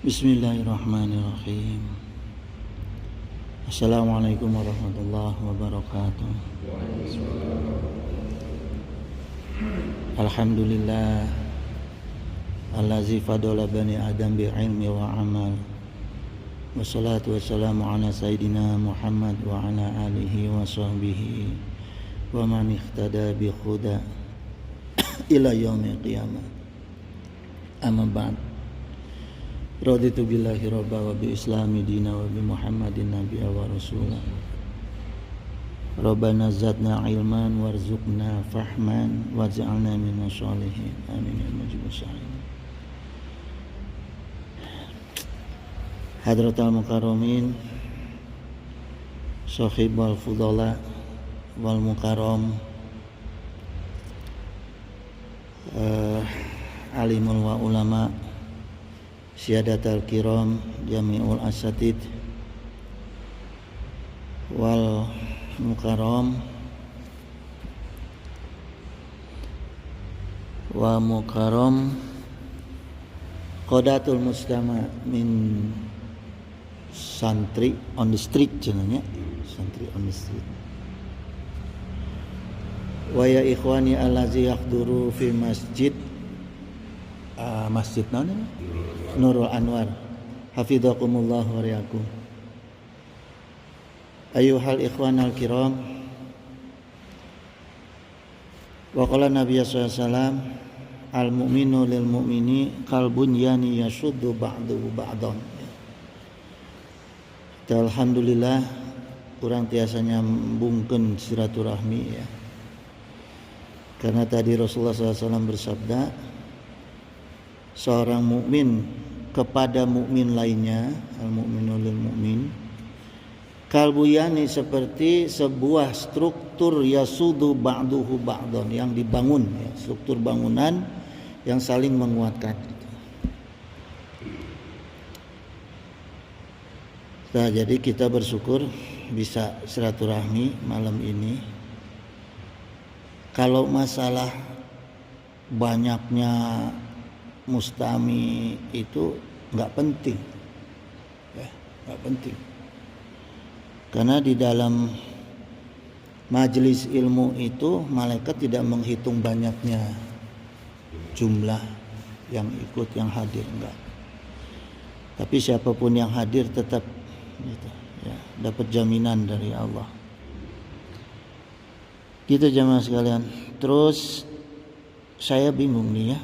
Bismillahirrahmanirrahim. Assalamualaikum warahmatullahi wabarakatuh. Alhamdulillah allazi fadala bani adam bi'ilmi wa amal. Wassalatu wassalamu ala sayyidina Muhammad wa ala alihi wa sahbihi wa man ihtada bi huda ila yaumil qiyamah. Amma ba'd. Raditu billahi rabba wa bi islami dina wa bi muhammadin nabiyya wa rasulah. Rabbana zadna ilman warzuqna fahman waj'alna minas sholihin. Amin ya mujibus sa'in. Hadratal mukarramin, sahib wal fudala wal mukarram, alimul wa ulama, Siyadatul kiram, jami'ul asatid wal mukarram wa mukarram qadatul mustama min santri on the street jenenge santri on the street wa ya ikhwani allazi yahduru fi masjid masjid nana Nurul Anwar hafidhakumullah wa riyakum. Ayuhal ikhwanal kiram, wa qala Nabi sallallahu alaihi wasallam al mu'minu lil mu'mini kal bunyani yashuddu ba'duhu ba'dan. Alhamdulillah urang tiasa nyambungkeun silaturahmi ya. Karena tadi Rasulullah SAW bersabda, seorang mukmin kepada mukmin lainnya, al-mu'minu lil mu'min, kalbuyani seperti sebuah struktur yasudu ba'duhu ba'don yang dibangun ya, struktur bangunan yang saling menguatkan. Nah, jadi kita bersyukur bisa silaturahmi malam ini. Kalau masalah banyaknya mustami itu nggak penting ya, nggak penting karena di dalam majelis ilmu itu malaikat tidak menghitung banyaknya jumlah yang ikut, yang hadir, enggak, tapi siapapun yang hadir tetap gitu, ya, dapat jaminan dari Allah. Gitu jamaah sekalian. Terus saya bingung nih ya,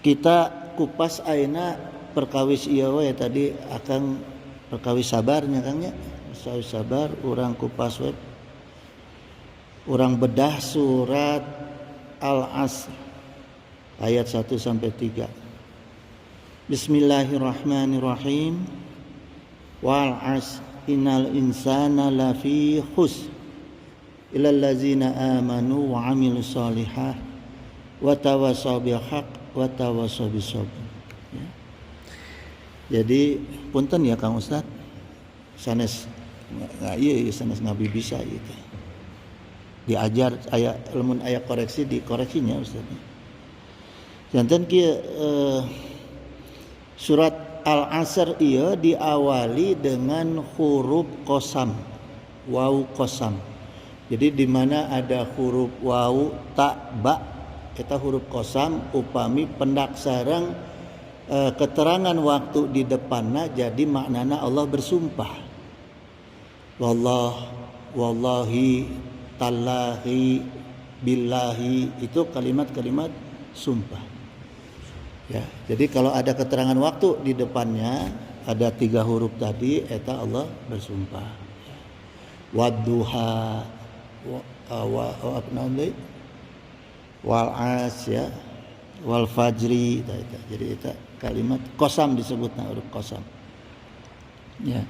kita kupas aina perkawis ieu we tadi akan perkawis sabarnya Kang nya. Perkawis sabar urang kupas we. Urang bedah surat Al-Asr ayat 1 sampai 3. Bismillahirrahmanirrahim. Wal 'asr innal insana lafi khusr illal ladzina amanu wa 'amilus shalihat wa tawassaw bil haqq wa tawassaw bis sabr. Ya. Jadi punten ya Kang Ustad, sanes ieu sanes ngabi bisa gitu. Diajar aya lamun aya koreksi dikoreksinya Ustad. Janten kieu surat Al-Asr ieu diawali dengan huruf qasam, waw qasam. Jadi di mana ada huruf waw, ta, ba, kita huruf qasam upami pendak sareng keterangan waktu di depanna jadi maknana Allah bersumpah. Wallahi, tallahi, billahi, itu kalimat-kalimat sumpah. Ya, jadi kalau ada keterangan waktu di depannya ada 3 huruf tadi eta Allah bersumpah. Wadduha wal as ya wal fajri jadi itu kalimat qasam disebutna huruf qasam ya.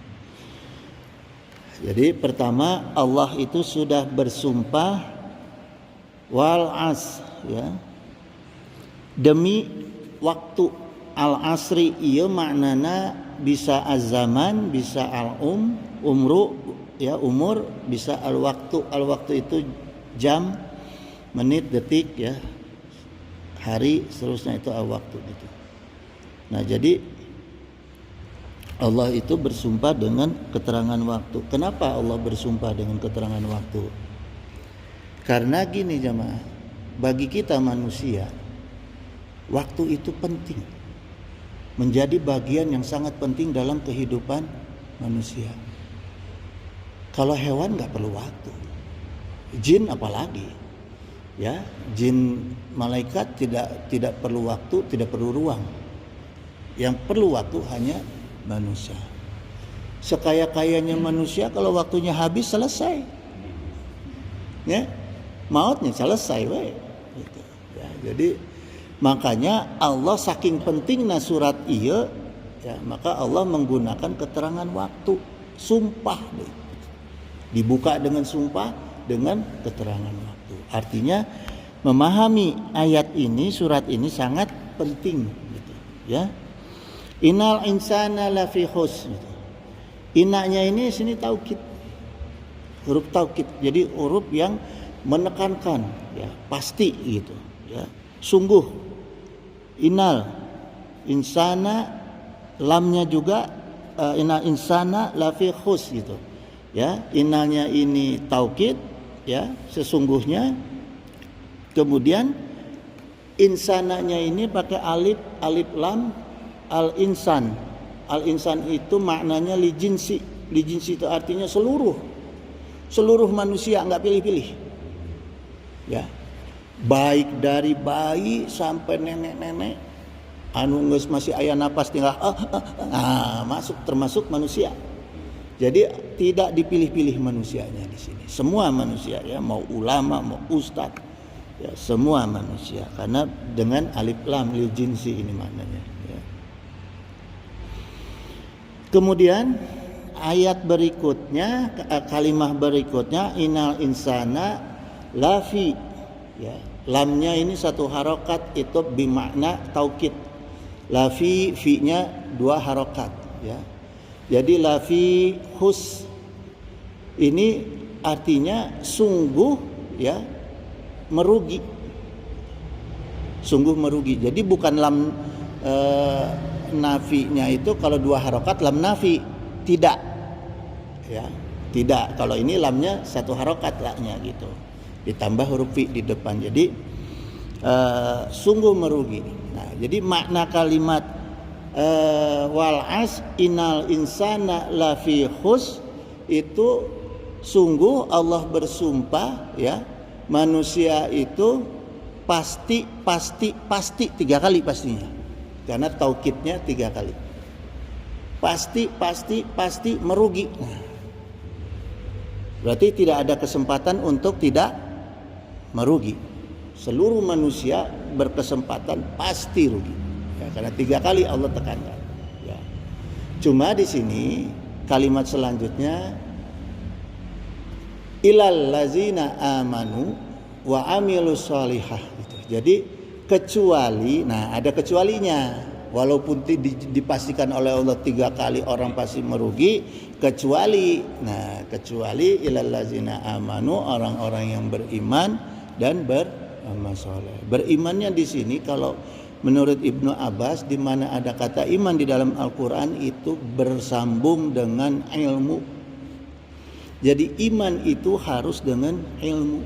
Jadi pertama Allah itu sudah bersumpah wal as ya, demi waktu. Al asri ieu maknana bisa az-zaman, bisa umru ya, umur, bisa al waktu itu jam, menit, detik ya, hari, seterusnya itu waktu gitu. Nah, jadi Allah itu bersumpah dengan keterangan waktu. Kenapa Allah bersumpah dengan keterangan waktu? Karena gini jemaah, bagi kita manusia, waktu itu penting. Menjadi bagian yang sangat penting dalam kehidupan manusia. Kalau hewan nggak perlu waktu, jin apalagi, ya, jin malaikat tidak perlu waktu, tidak perlu ruang. Yang perlu waktu hanya manusia. Sekaya-kayanya manusia, kalau waktunya habis selesai, ya, mautnya selesai, gitu. Ya, jadi makanya Allah saking pentingnya surat iya, ya, maka Allah menggunakan keterangan waktu, sumpah deh. Dibuka dengan sumpah dengan keterangan waktu. Artinya memahami ayat ini, surat ini sangat penting gitu, ya. Innal insana lafi khusr. Gitu. Inaknya ini sini taukid. Huruf taukid. Jadi huruf yang menekankan, ya, pasti gitu, ya. Sungguh. Innal insana, lamnya juga innal insana lafi khusr gitu. Ya, innalnya ini taukid, ya, sesungguhnya. Kemudian insananya ini pakai alif lam, al insan itu maknanya li jinsi itu artinya seluruh manusia, nggak pilih-pilih, ya, baik dari bayi sampai nenek geus masih aya napas tinggal masuk, termasuk manusia. Jadi tidak dipilih-pilih manusianya di sini. Semua manusia, ya, mau ulama, mau ustadz, ya, semua manusia. Karena dengan alif lam lil jinsi ini maknanya. Ya. Kemudian ayat berikutnya, kalimah berikutnya, innal insana lafi. Ya, lamnya ini satu harokat, itu bimakna taukid. Lafi, fi-nya dua harokat. Ya. Jadi lafi hus ini artinya sungguh, ya, merugi. Sungguh merugi. Jadi bukan lam nafinya itu kalau dua harokat lam nafi, tidak, ya, tidak. Kalau ini lamnya satu harokat lahnya gitu, ditambah huruf fi di depan. Jadi sungguh merugi. Nah, jadi makna kalimat wal as innal insana lafi khus itu sungguh Allah bersumpah, ya, manusia itu pasti 3 kali pastinya, karena taukidnya 3 kali, pasti merugi. Nah, berarti tidak ada kesempatan untuk tidak merugi. Seluruh manusia berkesempatan pasti rugi, ya, karena 3 kali Allah tekankan. Ya. Cuma di sini kalimat selanjutnya ilal lazina amanu wa amilus sholihah gitu. Jadi kecuali, nah ada kecualinya, walaupun dipastikan oleh Allah 3 kali orang pasti merugi, kecuali ilal lazina amanu, orang-orang yang beriman dan beramal soleh. Berimannya di sini kalau menurut Ibnu Abbas, di mana ada kata iman di dalam Al-Quran itu bersambung dengan ilmu. Jadi iman itu harus dengan ilmu.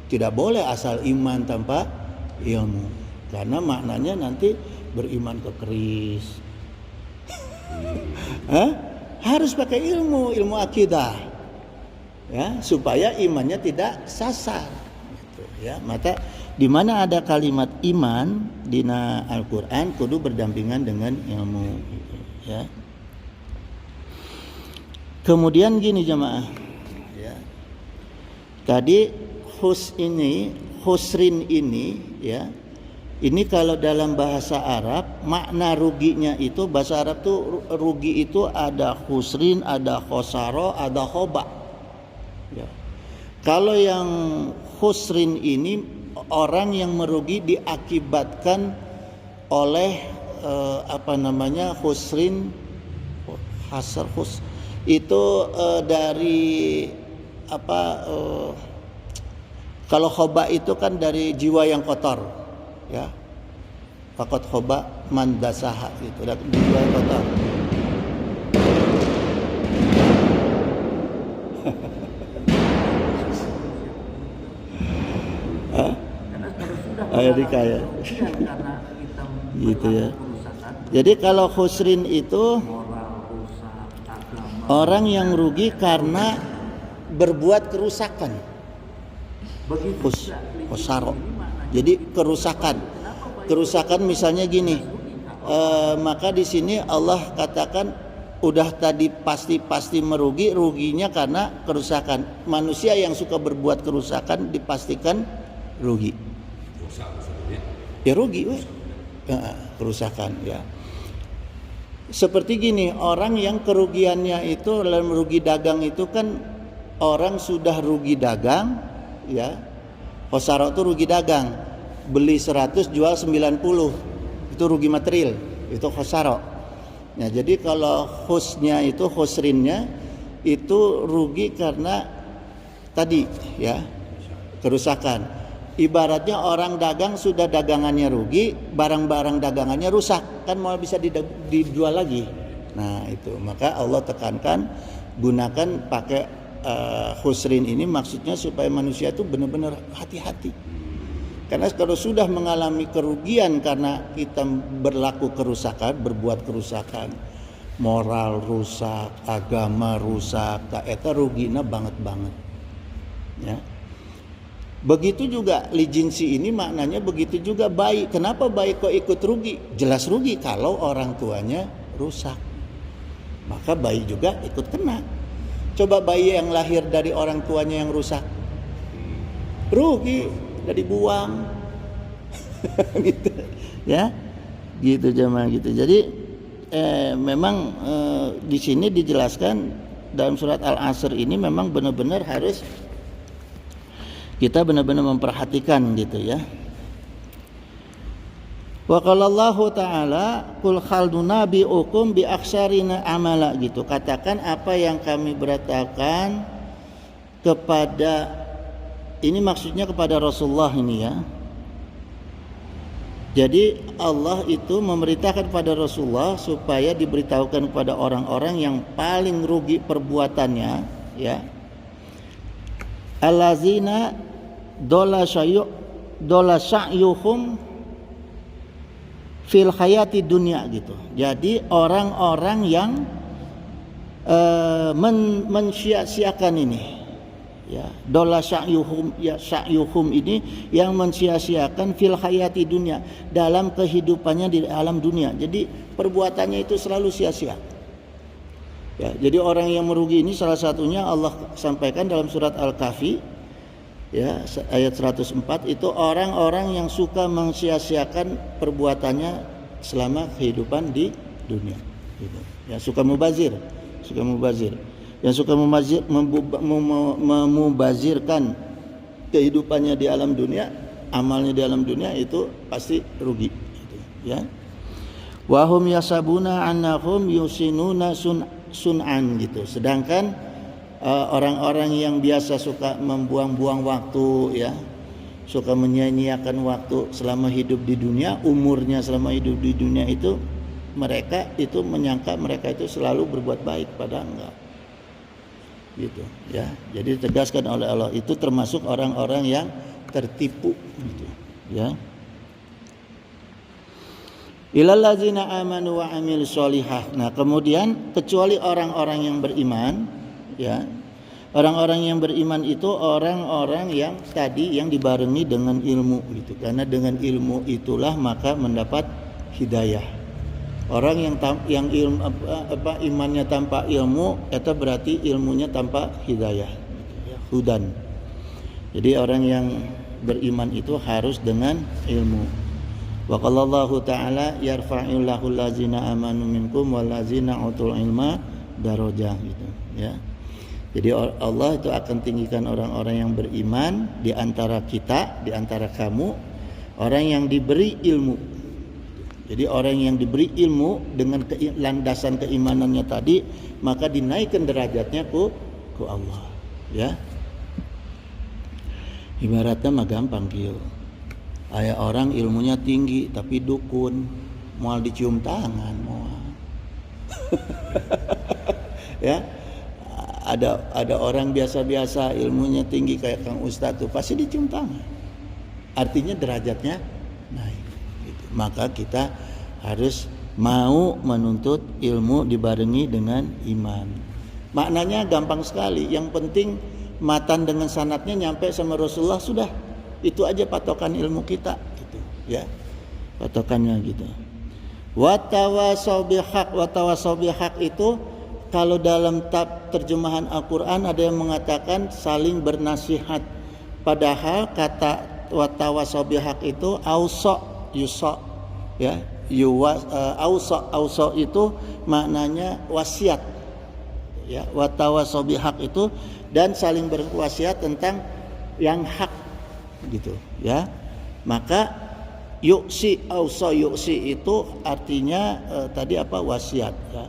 Tidak boleh asal iman tanpa ilmu. Karena maknanya nanti beriman ke keris. Harus pakai ilmu akidah. Ya, supaya imannya tidak sasar. Gitu, ya, maka di mana ada kalimat iman di Al-Quran kudu berdampingan dengan ilmu, gitu, ya. Kemudian gini jemaah, ya. Tadi husrin ini, ya. Ini kalau dalam bahasa Arab makna ruginya itu, bahasa Arab tuh rugi itu ada husrin, ada khosaro, ada khoba. Ya. Kalau yang husrin ini orang yang merugi diakibatkan oleh husrin, hasar hus itu dari kalau khoba itu kan dari jiwa yang kotor, ya, faqad khaba man dasaha gitu. Dan dua kotor. Ayo dikaya. Gitu ya. Jadi kalau khusrin itu orang yang rugi karena berbuat kerusakan. Khusaro. Jadi kerusakan. Kerusakan misalnya gini. Maka di sini Allah katakan udah tadi pasti merugi, ruginya karena kerusakan. Manusia yang suka berbuat kerusakan dipastikan rugi. Ya rugi, kerusakan ya. Seperti gini, orang yang kerugiannya itu dalam rugi dagang itu kan orang sudah rugi dagang, ya. Khosaro itu rugi dagang, beli 100 jual 90, itu rugi material, itu khosaro. Nah, jadi kalau khusrinnya itu rugi karena tadi ya kerusakan. Ibaratnya orang dagang sudah dagangannya rugi, barang-barang dagangannya rusak, kan mau bisa dijual lagi. Nah itu, maka Allah tekankan gunakan pakai khusrin ini, maksudnya supaya manusia itu benar-benar hati-hati. Karena kalau sudah mengalami kerugian karena kita berlaku kerusakan, berbuat kerusakan, moral rusak, agama rusak, eta rugina banget ya. Begitu juga lijinsi ini maknanya begitu juga bayi. Kenapa bayi kok ikut rugi? Jelas rugi kalau orang tuanya rusak. Maka bayi juga ikut kena. Coba bayi yang lahir dari orang tuanya yang rusak, rugi, jadi buang. Gitu ya. Gitu jemaah gitu. Jadi memang di sini dijelaskan dalam surat Al-Asr ini memang benar-benar harus kita benar-benar memperhatikan gitu ya. Wa qala Allah Ta'ala qul hal nunabi'ukum bi aksarina amala gitu. Katakan apa yang kami beritakan kepada, ini maksudnya kepada Rasulullah ini ya. Jadi Allah itu memerintahkan kepada Rasulullah supaya diberitahukan kepada orang-orang yang paling rugi perbuatannya ya. Allazina dola sa'yuhum fil hayati dunia gitu. Jadi orang-orang yang mensia-siakan ini ya, dola sa'yuhum ya, sa'yuhum ini yang mensia-siakan fil hayati dunia, dalam kehidupannya di alam dunia. Jadi perbuatannya itu selalu sia-sia. Ya, jadi orang yang merugi ini salah satunya Allah sampaikan dalam surat Al-Kahfi ya, ayat 104 itu orang-orang yang suka mensia-siakan perbuatannya selama kehidupan di dunia gitu. Ya, suka mubazir, yang suka memubazirkan kehidupannya di alam dunia, amalnya di alam dunia, itu pasti rugi gitu, ya. Wa hum yasabuna annahum yusinuna sun'an gitu. Sedangkan orang-orang yang biasa suka membuang-buang waktu ya, suka menyia-nyiakan waktu selama hidup di dunia, umurnya selama hidup di dunia itu, mereka itu menyangka mereka itu selalu berbuat baik, padahal enggak gitu ya. Jadi ditegaskan oleh Allah itu termasuk orang-orang yang tertipu gitu ya. Ilal ladzina amanu wa amilus solihah. Nah, kemudian kecuali orang-orang yang beriman ya, orang-orang yang beriman itu orang-orang yang tadi yang dibarengi dengan ilmu gitu, karena dengan ilmu itulah maka mendapat hidayah. Orang yang ilmu imannya tanpa ilmu, itu berarti ilmunya tanpa hidayah, hudan. Jadi orang yang beriman itu harus dengan ilmu. Wa qala Allah Ta'ala yarfa'illahu allazina amanu minkum wallazina utul ilma darajah gitu ya. Jadi Allah itu akan tinggikan orang-orang yang beriman di antara kita, di antara kamu, orang yang diberi ilmu. Jadi orang yang diberi ilmu dengan landasan keimanannya tadi, maka dinaikkan derajatnya ke Allah, ya. Ibaratnya mah gampang kieu. Aya orang ilmunya tinggi tapi dukun, moal dicium tangan moal. Ya. Ada orang biasa-biasa ilmunya tinggi kayak Kang Ustadz tuh pasti dicium tangan. Artinya derajatnya naik. Gitu. Maka kita harus mau menuntut ilmu dibarengi dengan iman. Maknanya gampang sekali. Yang penting matan dengan sanadnya nyampe sama Rasulullah sudah. Itu aja patokan ilmu kita. Gitu, ya. Patokannya gitu. Watawasau bihaq itu kalau dalam terjemahan Al-Quran ada yang mengatakan saling bernasihat. Padahal kata watawasau bihaq itu ausa yusa, ya. Ausa itu maknanya wasiat, ya. Watawasau bihaq itu dan saling berwasiat tentang yang hak, gitu, ya. Maka yuksi ausa yuksi itu artinya tadi apa, wasiat, ya.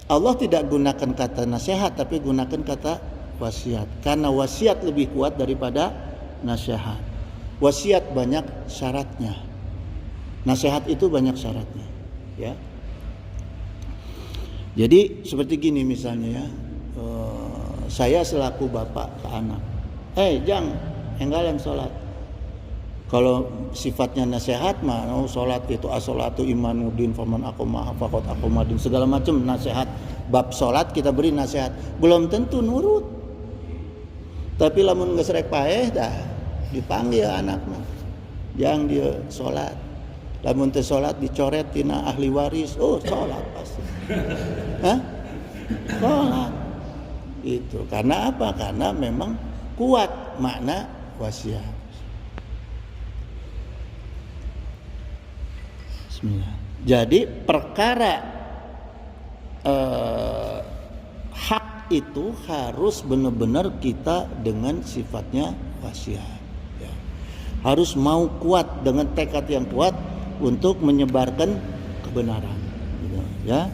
Allah tidak gunakan kata nasihat tapi gunakan kata wasiat karena wasiat lebih kuat daripada nasihat. Wasiat banyak syaratnya, nasihat itu banyak syaratnya, ya. Jadi seperti gini misalnya, ya, saya selaku bapak ke anak, Jang, enggalan sholat. Kalau sifatnya nasihat mah, sholat itu as-sholatu imanuddin faman aqama faqad aqamadin, segala macam nasihat bab sholat kita beri nasihat, belum tentu nurut. Tapi lamun geus rek paeh dah dipanggil anakna, yang dia sholat. Lamun teu sholat dicoret tina ahli waris, sholat pasti. Hah? Sholat. Itu karena apa? Karena memang kuat makna wasiat. Jadi perkara hak itu harus benar-benar kita dengan sifatnya wasiat, ya. Harus mau kuat dengan tekad yang kuat untuk menyebarkan kebenaran, gitu, ya.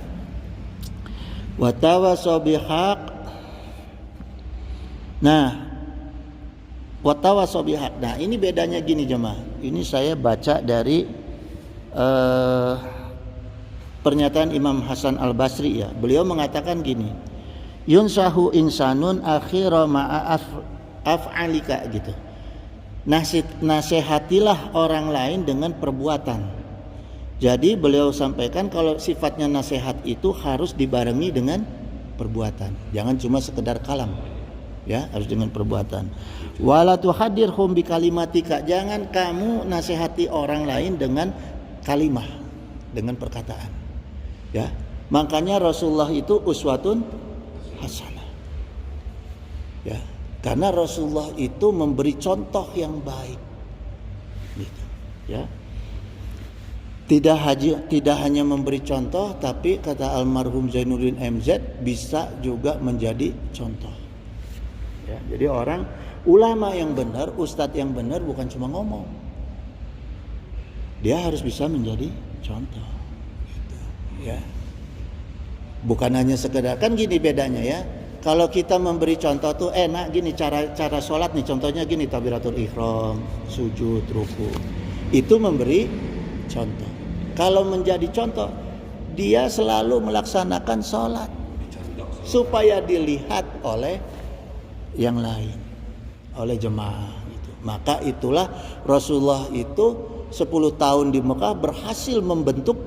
Watawasau bihaq. Nah, watawasau bihaq. Nah, ini bedanya gini jemaah. Ini saya baca dari pernyataan Imam Hasan Al-Basri, ya. Beliau mengatakan gini, yunsahu insanun akhira ma'a af'alika, gitu. Nasihatilah orang lain dengan perbuatan. Jadi beliau sampaikan kalau sifatnya nasihat itu harus dibarengi dengan perbuatan. Jangan cuma sekedar kalam, ya, harus dengan perbuatan. Wala tuhadirhum bi kalimatika, jangan kamu nasihati orang lain dengan kalimah, dengan perkataan, ya. Makanya Rasulullah itu uswatun hasanah, ya, karena Rasulullah itu memberi contoh yang baik, gitu, ya. Tidak hanya memberi contoh, tapi kata almarhum Zainuddin MZ bisa juga menjadi contoh, ya. Jadi ulama yang benar, ustadz yang benar bukan cuma ngomong, dia harus bisa menjadi contoh, gitu, ya. Bukan hanya sekedar, kan gini bedanya, ya. Kalau kita memberi contoh tuh enak gini, cara sholat nih, contohnya gini, takbiratul ihram, sujud, ruku, itu memberi contoh. Kalau menjadi contoh, dia selalu melaksanakan sholat supaya dilihat oleh yang lain, oleh jemaah, gitu. Maka itulah Rasulullah itu 10 tahun di Mekah berhasil membentuk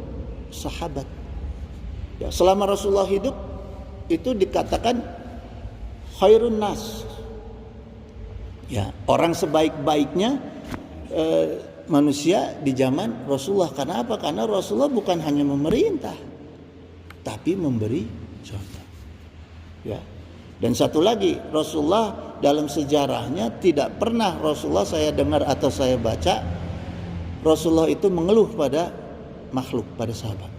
sahabat, ya. Selama Rasulullah hidup itu dikatakan khairun nas, ya, orang sebaik-baiknya manusia di zaman Rasulullah. Karena apa? Karena Rasulullah bukan hanya memerintah tapi memberi contoh, ya. Dan satu lagi, Rasulullah dalam sejarahnya tidak pernah Rasulullah saya dengar atau saya baca Rasulullah itu mengeluh pada makhluk, pada sahabat.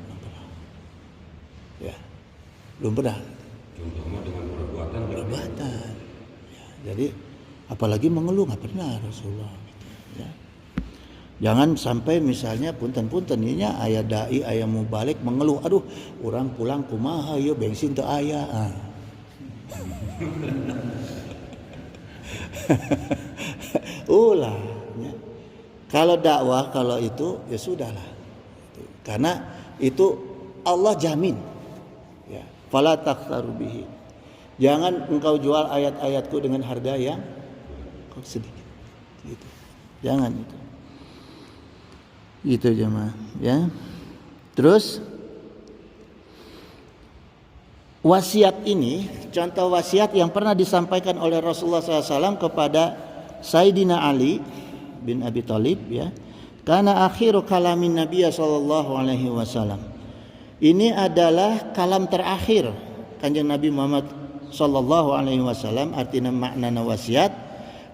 Ya, belum pernah. Contohnya dengan perbuatan. Ya, jadi apalagi mengeluh nggak pernah Rasulullah, gitu, ya. Jangan sampai misalnya punten-punten ininya aya dai, aya mubalik mengeluh, aduh, orang pulang kumaha ya bensin teu aya. Ulah, ya. Kalau dakwah, kalau itu ya sudahlah. Karena itu Allah jamin. Ya, fala takhtaru bihi. Jangan engkau jual ayat-ayatku dengan harga yang sedikit. Gitu. Jangan itu. Itu jemaah, ya. Terus wasiat ini, contoh wasiat yang pernah disampaikan oleh Rasulullah SAW kepada Sayyidina Ali bin Abi Thalib, ya. Karena akhiru kalamin Nabi sallallahu alaihi wasallam. Ini adalah kalam terakhir Kanjeng Nabi Muhammad sallallahu alaihi wasallam, artinya makna wasiat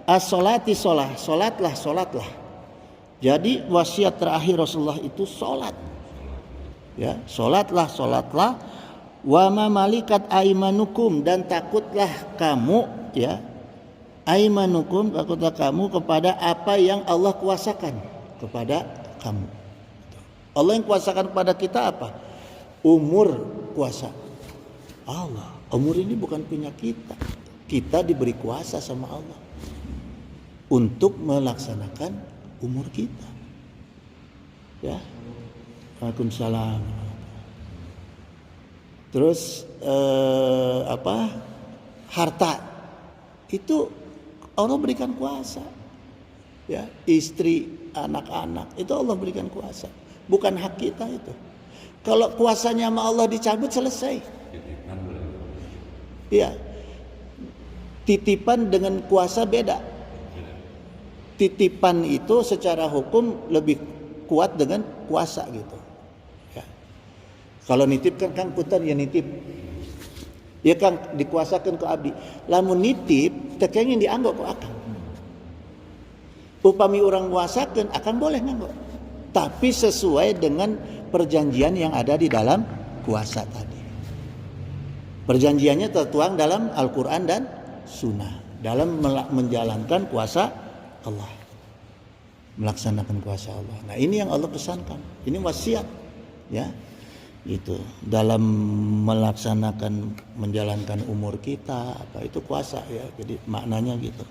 as-salati salatlah. Jadi wasiat terakhir Rasulullah itu salat. Ya, salatlah. Wa ma malikat aimanukum, dan takutlah kamu, ya. Aimanukum, takutlah kamu kepada apa yang Allah kuasakan kepada kamu. Allah yang kuasakan kepada kita apa? Umur kuasa Allah. Umur ini bukan punya kita. Kita diberi kuasa sama Allah untuk melaksanakan umur kita. Ya. Waalaikumsalam. Terus harta itu Allah berikan kuasa. Ya, istri, anak-anak itu Allah berikan kuasa. Bukan hak kita itu. Kalau kuasanya sama Allah dicabut, selesai. Iya. Titipan dengan kuasa beda. Titipan itu secara hukum lebih kuat dengan kuasa gitu. Ya. Kalau nitip kan Kang Putar ya nitip. Ya Kang dikuasakan ke abdi. Lamun nitip tekengin dianggap ku akang. Upami orang kuasakan akan boleh nganggo. Tapi sesuai dengan perjanjian yang ada di dalam kuasa tadi. Perjanjiannya tertuang dalam Al-Quran dan Sunnah. Dalam menjalankan kuasa Allah. Melaksanakan kuasa Allah. Nah ini yang Allah pesankan. Ini wasiat. Ya. Gitu. Dalam menjalankan umur kita. Itu kuasa ya. Jadi maknanya gitu.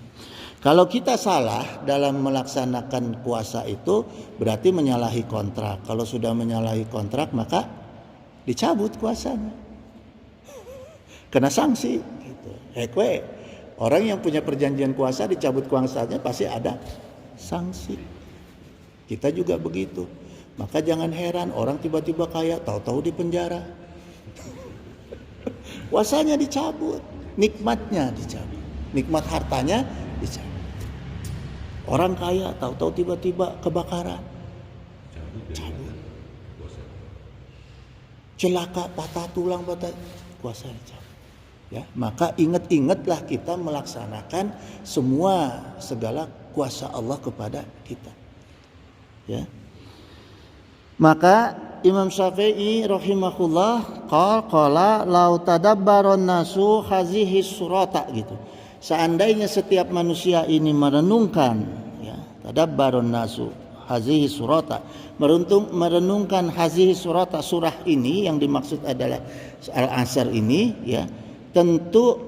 Kalau kita salah dalam melaksanakan kuasa itu berarti menyalahi kontrak. Kalau sudah menyalahi kontrak maka dicabut kuasanya. Kena sanksi. Gitu. Orang yang punya perjanjian kuasa dicabut kuasanya pasti ada sanksi. Kita juga begitu. Maka jangan heran orang tiba-tiba kaya tahu-tahu di penjara. Kuasanya dicabut, nikmatnya dicabut, nikmat hartanya dicabut. Orang kaya tahu-tahu tiba-tiba kebakaran. Cabut. Celaka patah tulang kuasa dicabut. Ya, maka ingat-ingatlah kita melaksanakan segala kuasa Allah kepada kita. Ya. Maka Imam Syafi'i rahimahullah qala lau tadabbaron nasu hazihi surata gitu. Seandainya setiap manusia ini merenungkan, ya, tadabbaron nasu hazihi surata, merenungkan hazihi surata, surah ini yang dimaksud adalah Al-Asr ini, ya, tentu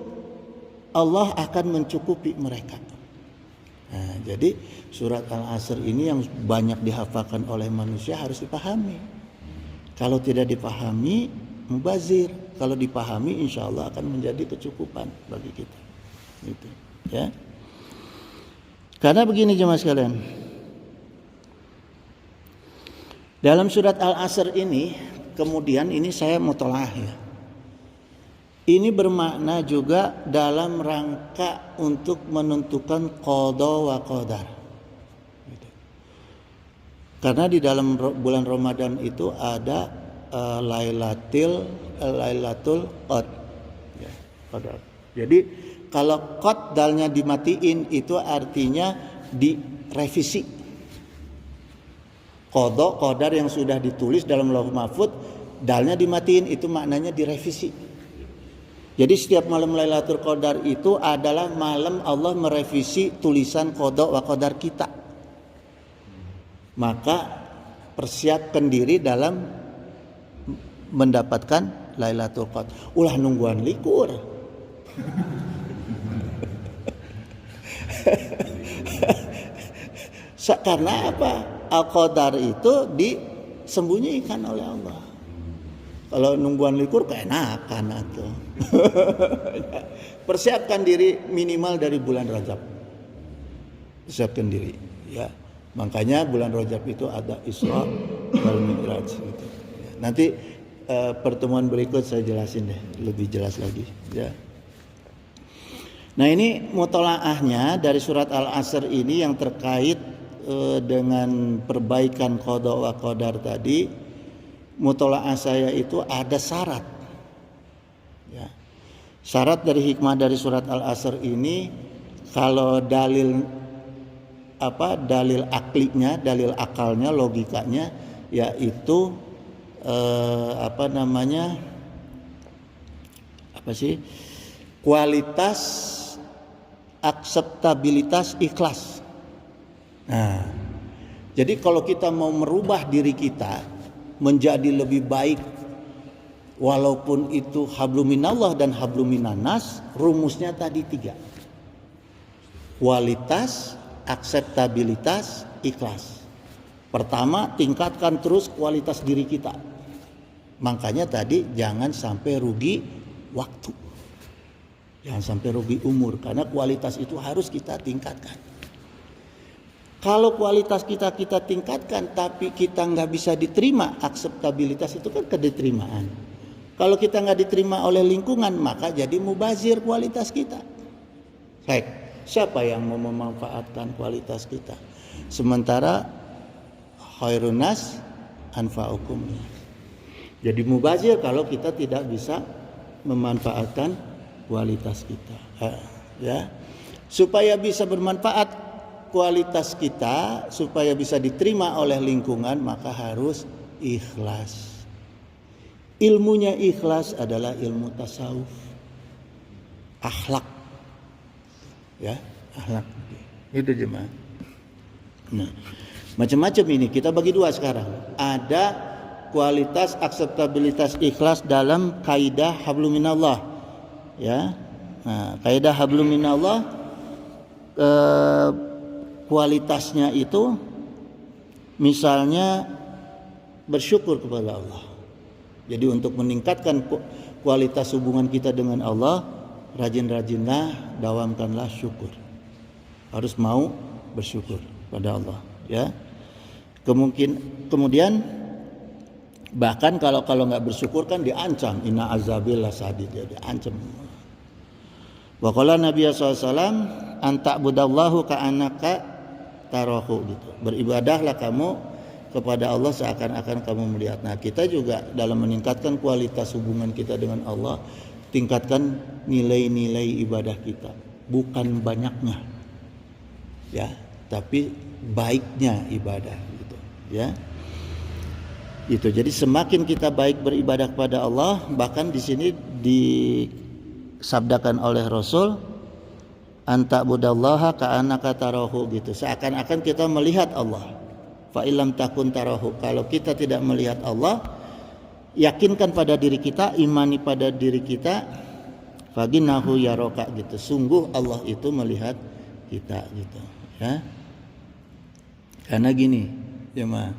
Allah akan mencukupi mereka. Nah, jadi surat Al-Asr ini yang banyak dihafalkan oleh manusia harus dipahami. Kalau tidak dipahami, mubazir. Kalau dipahami, insya Allah akan menjadi kecukupan bagi kita. Gitu, ya. Karena begini jemaah sekalian. Dalam surat Al-Asr ini, kemudian ini saya mutolaah ya. Ini bermakna juga dalam rangka untuk menentukan qada wa qadar. Gitu. Karena di dalam bulan Ramadan itu ada Lailatul Qadar. Jadi kalau qadalnya dimatiin itu artinya direvisi. Qadar yang sudah ditulis dalam Lauh Mahfuz, dalnya dimatiin itu maknanya direvisi. Jadi setiap malam Lailatul Qadar itu adalah malam Allah merevisi tulisan qada wa qadar kita. Maka persiapkan diri dalam mendapatkan Lailatul Qadar. Ulah nungguan likur. Karena apa? Al-qadar itu disembunyikan oleh Allah. Kalau nungguan likur keenakan atau persiapkan diri minimal dari bulan Rajab. Persiapkan diri, ya. Makanya bulan Rajab itu ada Isra wal Mi'raj gitu. Ya. Nanti pertemuan berikut saya jelasin deh, lebih jelas lagi, ya. Nah, ini mutolaahnya dari surat Al-Asr ini yang terkait dengan perbaikan qada wa qadar tadi. Mutolaah saya itu ada syarat, ya. Syarat dari hikmah dari surat Al-Asr ini, kalau dalil aklinya, dalil akalnya, logikanya, yaitu kualitas akseptabilitas ikhlas. Nah, jadi kalau kita mau merubah diri kita menjadi lebih baik, walaupun itu habluminallah dan habluminanas, rumusnya tadi 3. Kualitas, akseptabilitas, ikhlas. Pertama, tingkatkan terus kualitas diri kita. Makanya tadi jangan sampai rugi waktu. Jangan sampai rugi umur, karena kualitas itu harus kita tingkatkan. Kalau kualitas kita tingkatkan tapi kita nggak bisa diterima, akseptabilitas itu kan kediterima. Kalau kita nggak diterima oleh lingkungan, maka jadi mubazir kualitas kita. Baik, siapa yang mau memanfaatkan kualitas kita? Sementara khairun nas anfa'ukum. Jadi mubazir kalau kita tidak bisa memanfaatkan kualitas kita, ya. Supaya bisa bermanfaat kualitas kita, supaya bisa diterima oleh lingkungan, maka harus ikhlas. Ilmunya ikhlas adalah ilmu tasawuf, akhlak, ya, akhlak. Itu jemaah. Nah, macam-macam ini kita bagi 2 sekarang. Ada kualitas akseptabilitas ikhlas dalam kaidah habluminallah, ya. Nah, kaidah habluminallah kualitasnya itu misalnya bersyukur kepada Allah. Jadi untuk meningkatkan kualitas hubungan kita dengan Allah, rajin-rajinlah, dawamkanlah syukur. Harus mau bersyukur pada Allah, ya. Kemudian bahkan kalau nggak bersyukur kan diancam, inna azabillah sadid, ya, diancam. Wa qala Nabi sallallahu alaihi wasallam anta'budallahu ka'annaka tarahu, gitu. Beribadahlah kamu kepada Allah seakan-akan kamu melihat. Nah, kita juga dalam meningkatkan kualitas hubungan kita dengan Allah, tingkatkan nilai-nilai ibadah kita, bukan banyaknya, ya, tapi baiknya ibadah, gitu, ya. Itu. Jadi semakin kita baik beribadah kepada Allah, bahkan di sini disabdakan oleh Rasul anta'budallaha ka'annaka tarahu, gitu. Seakan-akan kita melihat Allah. Fa illam takun tarahu, kalau kita tidak melihat Allah, yakinkan pada diri kita, imani pada diri kita, faginahu yaraka, gitu. Sungguh Allah itu melihat kita, gitu, ya. Karena gini, jemaah,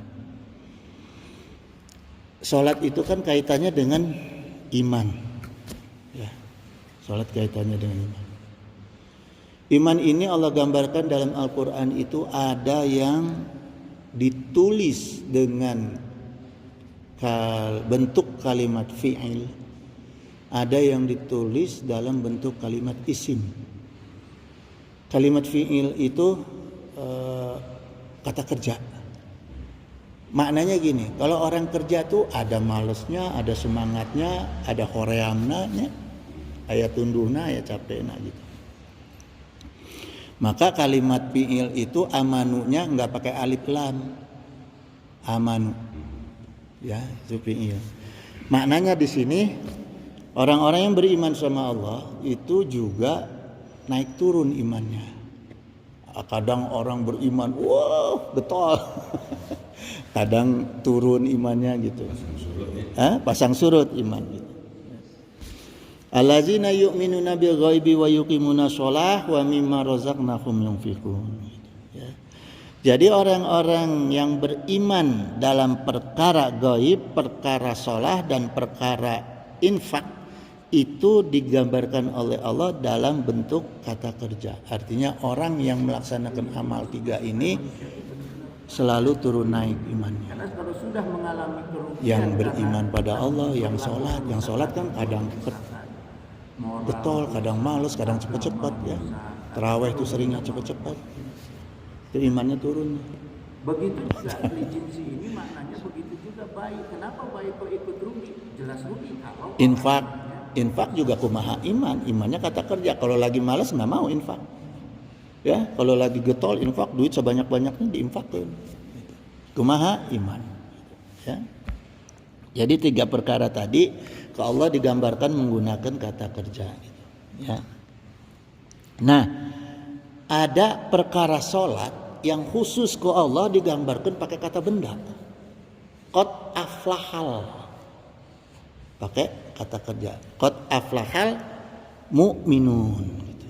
salat itu kan kaitannya dengan iman, ya. Salat kaitannya dengan iman. Iman ini Allah gambarkan dalam Al-Quran itu ada yang ditulis dengan bentuk kalimat fi'il, ada yang ditulis dalam bentuk kalimat isim. Kalimat fi'il itu kata kerja. Maknanya gini, kalau orang kerja tuh ada malesnya, ada semangatnya, ada horeamnanya, aya tunduhna, aya capekna, gitu. Maka kalimat fi'il itu amanunya enggak pakai alif lam. Amanu. Ya, itu fi'il. Maknanya di sini orang-orang yang beriman sama Allah itu juga naik turun imannya. Kadang orang beriman, wah, betul. Kadang turun imannya, gitu. Pasang surut iman, gitu. Allazina yu'minuna bil ghaibi wa yuqimuna shalah wa mimma razaqnahum yunfiqun. Ya. Jadi orang-orang yang beriman dalam perkara gaib, perkara sholah dan perkara infak itu digambarkan oleh Allah dalam bentuk kata kerja. Artinya orang yang melaksanakan amal 3 ini selalu turun naik imannya. Karena kalau sudah mengalami kerugian, Yang beriman pada Allah, yang sholat kan kadang getol, kadang males, kadang cepat-cepat ya. Tarawih itu seringnya cepat-cepat. Itu imannya turun. begitu juga legimsi ini maknanya begitu juga baik. Kenapa baik kok ikut rugi? Jelas rugi kalau Infak juga kumaha imannya kata kerja. Kalau lagi malas nggak mau infak. Ya, kalau lagi getol infak duit sebanyak-banyaknya diinfakkan. Kumaha iman. Ya. Jadi 3 perkara tadi ke Allah digambarkan menggunakan kata kerja. Gitu. Ya. Nah, ada perkara sholat yang khusus ke Allah digambarkan pakai kata benda. Qad aflahal. Pakai kata kerja. Qad aflahal mu'minun. Gitu.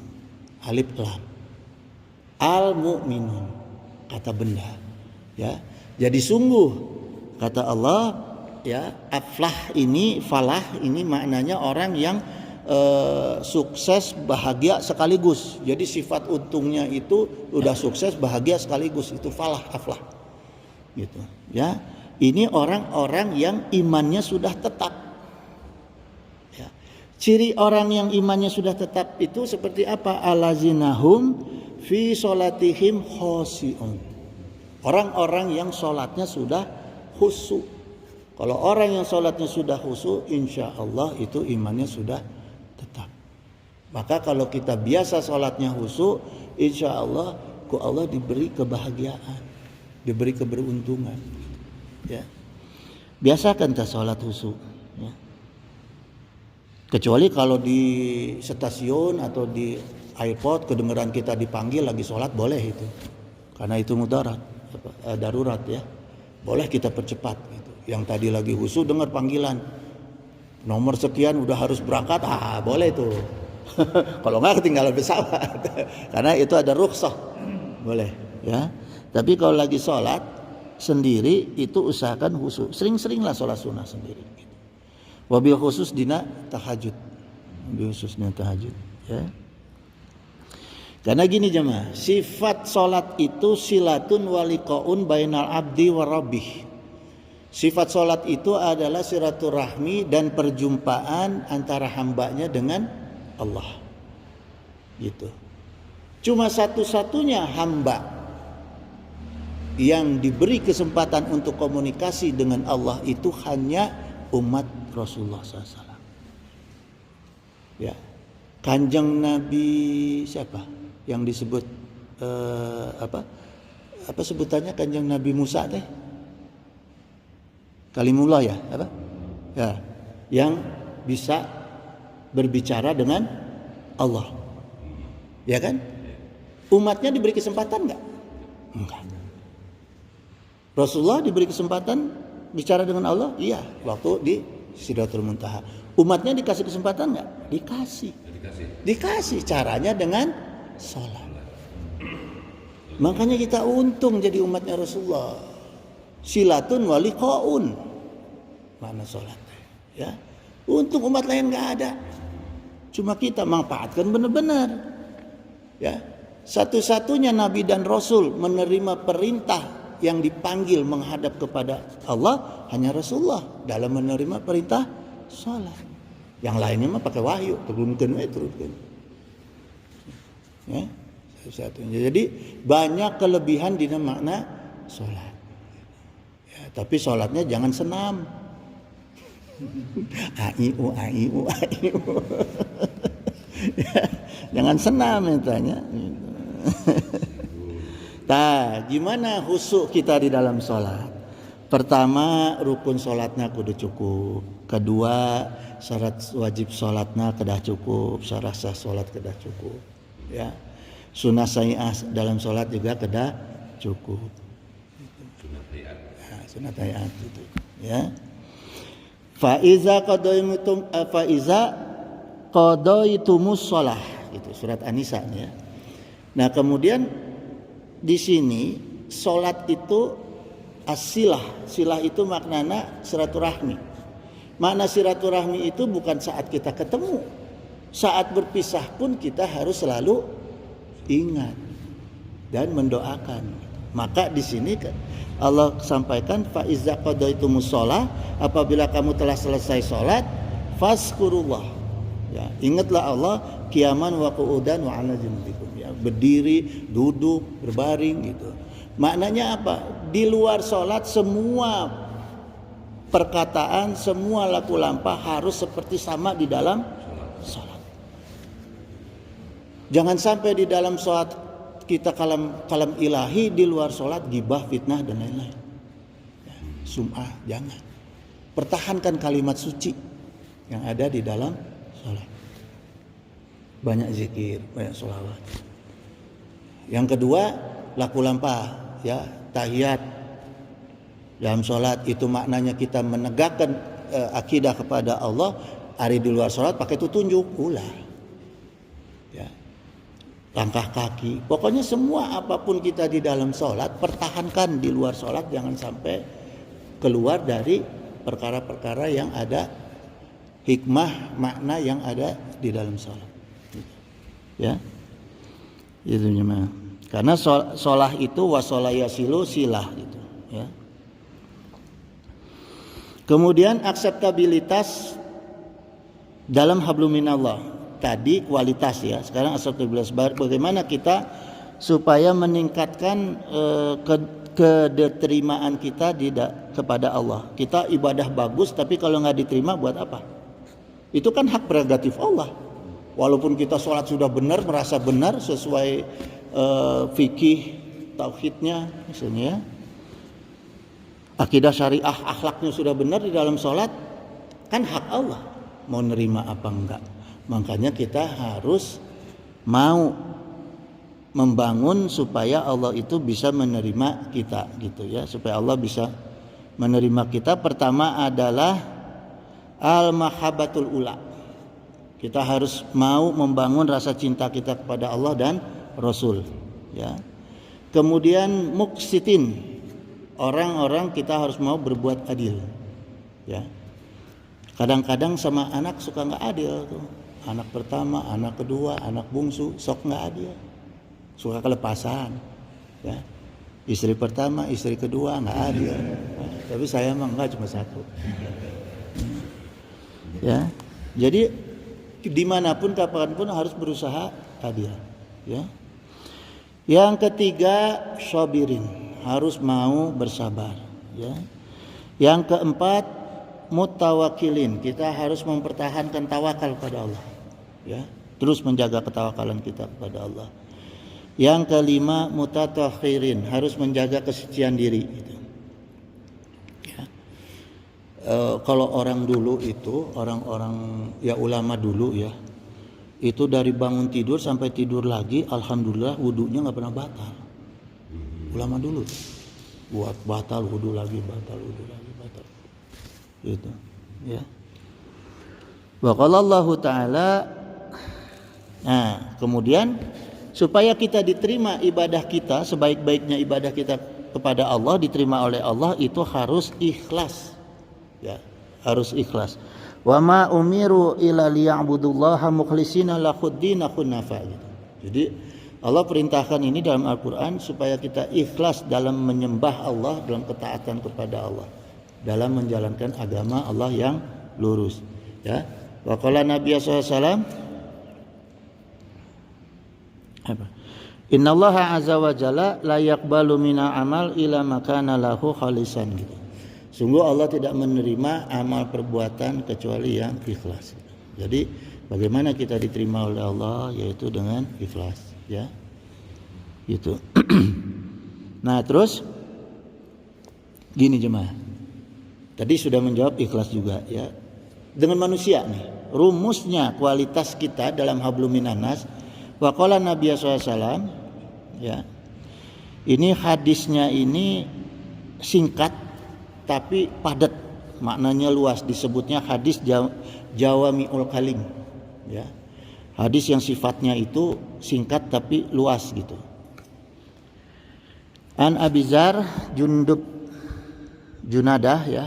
Alif lam. Al mu'minun. Kata benda. Ya. Jadi sungguh kata Allah ya, aflah ini, falah ini maknanya orang yang sukses, bahagia sekaligus. Jadi sifat untungnya itu udah sukses, bahagia sekaligus. Itu falah, aflah. Gitu. Ya. Ini orang-orang yang imannya sudah tetap. Ya. Ciri orang yang imannya sudah tetap itu seperti apa? Alazinahum fi sholatihim khosi'un. Orang-orang yang sholatnya sudah khusyuk. Kalau orang yang sholatnya sudah khusyuk, insya Allah itu imannya sudah tetap. Maka kalau kita biasa sholatnya khusyuk, insya Allah ku Allah diberi kebahagiaan, diberi keberuntungan. Ya. Biasakan kita sholat khusyuk. Ya. Kecuali kalau di stasiun atau di airport kedengeran kita dipanggil lagi sholat, boleh itu. Karena itu mudarat, darurat ya. Boleh kita percepat gitu. Yang tadi lagi khusyuk dengar panggilan. Nomor sekian udah harus berangkat, boleh tuh. Kalau nggak ketinggalan pesawat. Karena itu ada rukhsah. Boleh ya. Tapi kalau lagi sholat sendiri itu usahakan khusyuk. Sering-seringlah sholat sunnah sendiri gitu. Wabil khusus dina tahajud. Wabil khususnya tahajud ya. Karena gini jemaah, sifat sholat itu silatun waliqaun bainal abdi wa rabbih. Sifat sholat itu adalah silaturahmi dan perjumpaan antara hambanya dengan Allah. Gitu. Cuma satu-satunya hamba yang diberi kesempatan untuk komunikasi dengan Allah itu hanya umat Rasulullah SAW. Ya, Kanjeng Nabi siapa? Yang disebut apa sebutannya Kanjeng Nabi Musa teh? Kalimullah ya, apa? Ya, yang bisa berbicara dengan Allah. Ya kan? Umatnya diberi kesempatan enggak? Enggak. Rasulullah diberi kesempatan bicara dengan Allah? Iya, waktu di Sidratul Muntaha. Umatnya dikasih kesempatan enggak? Dikasih. Caranya dengan sholat. Makanya kita untung jadi umatnya Rasulullah. Silatun waliqaun. Mana sholat ya? Untung umat lain enggak ada. Cuma kita manfaatkan benar-benar. Ya. Satu-satunya nabi dan rasul menerima perintah yang dipanggil menghadap kepada Allah hanya Rasulullah dalam menerima perintah sholat. Yang lainnya mah pakai wahyu, turunkan. Ya, satu-satunya. Jadi banyak kelebihan di makna sholat. Ya, tapi sholatnya jangan senam. Aiu. Ya, jangan senam mintanya. Nah, gimana khusyuk kita di dalam sholat? Pertama, rukun sholatnya kudu cukup. Kedua, syarat wajib sholatnya kedah cukup. Syarat sah sholat kedah cukup. Ya, sunnah sayyah dalam sholat juga kedah cukup. Sunnah hayat itu. Ya. Faiza qadaitumus shalah gitu surat An-Nisa ya. Nah, kemudian di sini sholat itu asilah. Silah itu maknanya silaturahmi. Makna silaturahmi itu bukan saat kita ketemu. Saat berpisah pun kita harus selalu ingat dan mendoakan. Maka di sini Allah sampaikan fa iza qadaitumus shalah, apabila kamu telah selesai sholat, fazkurullah. Ya, ingatlah Allah qiyaman wa qu'udan wa 'ala junubikum. Ya, berdiri, duduk, berbaring gitu. Maknanya apa? Di luar sholat semua perkataan, semua laku lampah harus seperti sama di dalam sholat. Jangan sampai di dalam sholat kita kalam ilahi, di luar sholat gibah, fitnah dan lain-lain. Ya, sum'ah, jangan. Pertahankan kalimat suci yang ada di dalam sholat. Banyak zikir, banyak sholawat. Yang kedua, laku lampah, ya, tahiyat dalam sholat itu maknanya kita menegakkan akidah kepada Allah. Hari di luar sholat pakai tunjuk ulah, ya, langkah kaki, pokoknya semua apapun kita di dalam sholat pertahankan di luar sholat, jangan sampai keluar dari perkara-perkara yang ada hikmah makna yang ada di dalam sholat, ya, itu cuma karena sholah itu wasolayasilu silah gitu, ya. Kemudian akseptabilitas dalam habluminallah. Tadi kualitas, ya. Sekarang akseptabilitas. Bagaimana kita supaya meningkatkan keterimaan kita kepada Allah. Kita ibadah bagus, tapi kalau nggak diterima buat apa? Itu kan hak prerogatif Allah. Walaupun kita sholat sudah benar, merasa benar sesuai fikih tauhidnya, misalnya, ya. Akidah syariah, akhlaknya sudah benar di dalam sholat, kan hak Allah mau nerima apa enggak. Makanya kita harus mau membangun supaya Allah itu bisa menerima kita, gitu ya, supaya Allah bisa menerima kita. Pertama adalah al-mahabbatul ula. Kita harus mau membangun rasa cinta kita kepada Allah dan Rasul, ya. Kemudian muqsitin. Orang-orang kita harus mau berbuat adil, ya. Kadang-kadang sama anak suka nggak adil tuh. Anak pertama, anak kedua, anak bungsu sok nggak adil, suka kelepasan, ya. Istri pertama, istri kedua nggak adil, tapi saya emang nggak, cuma satu, ya. Jadi dimanapun kapanpun harus berusaha adil, ya. Yang ketiga sabirin, harus mau bersabar, ya. Yang keempat mutawakilin, kita harus mempertahankan tawakal pada Allah, ya, terus menjaga ketawakalan kita kepada Allah. Yang kelima mutatahhirin, harus menjaga kesucian diri, gitu. Ya. Kalau orang dulu itu, orang-orang ya ulama dulu, ya, itu dari bangun tidur sampai tidur lagi, alhamdulillah wudunya nggak pernah batal. Ulama dulu buat batal wudu lagi, batal wudu lagi, batal, gitu, ya. Wa qala Allahu taala. Nah, kemudian supaya kita diterima ibadah kita, sebaik-baiknya ibadah kita kepada Allah diterima oleh Allah, itu harus ikhlas, ya, harus ikhlas. Wa ma umiru illa liya'budullaha mukhlishina lahuddin hunafa, gitu. Jadi Allah perintahkan ini dalam Al-Quran supaya kita ikhlas dalam menyembah Allah, dalam ketaatan kepada Allah, dalam menjalankan agama Allah yang lurus, ya. Wa qala Nabi sallallahu alaihi wasallam, innallaha azza wa jalla la yaqbalu mina amal ila makana lahu khalisan, gitu. Sungguh Allah tidak menerima amal perbuatan kecuali yang ikhlas. Jadi bagaimana kita diterima oleh Allah, yaitu dengan ikhlas, ya, gitu. Nah, terus gini jemaah, tadi sudah menjawab ikhlas juga, ya. Dengan manusia nih, rumusnya kualitas kita dalam hablum minanas. Wa qala Nabi SAW, ya. Ini hadisnya ini singkat tapi padat, maknanya luas, disebutnya hadis jawami'ul kalim, ya. Hadis yang sifatnya itu singkat tapi luas, gitu. An Abi Dzar Jundub Junadah ya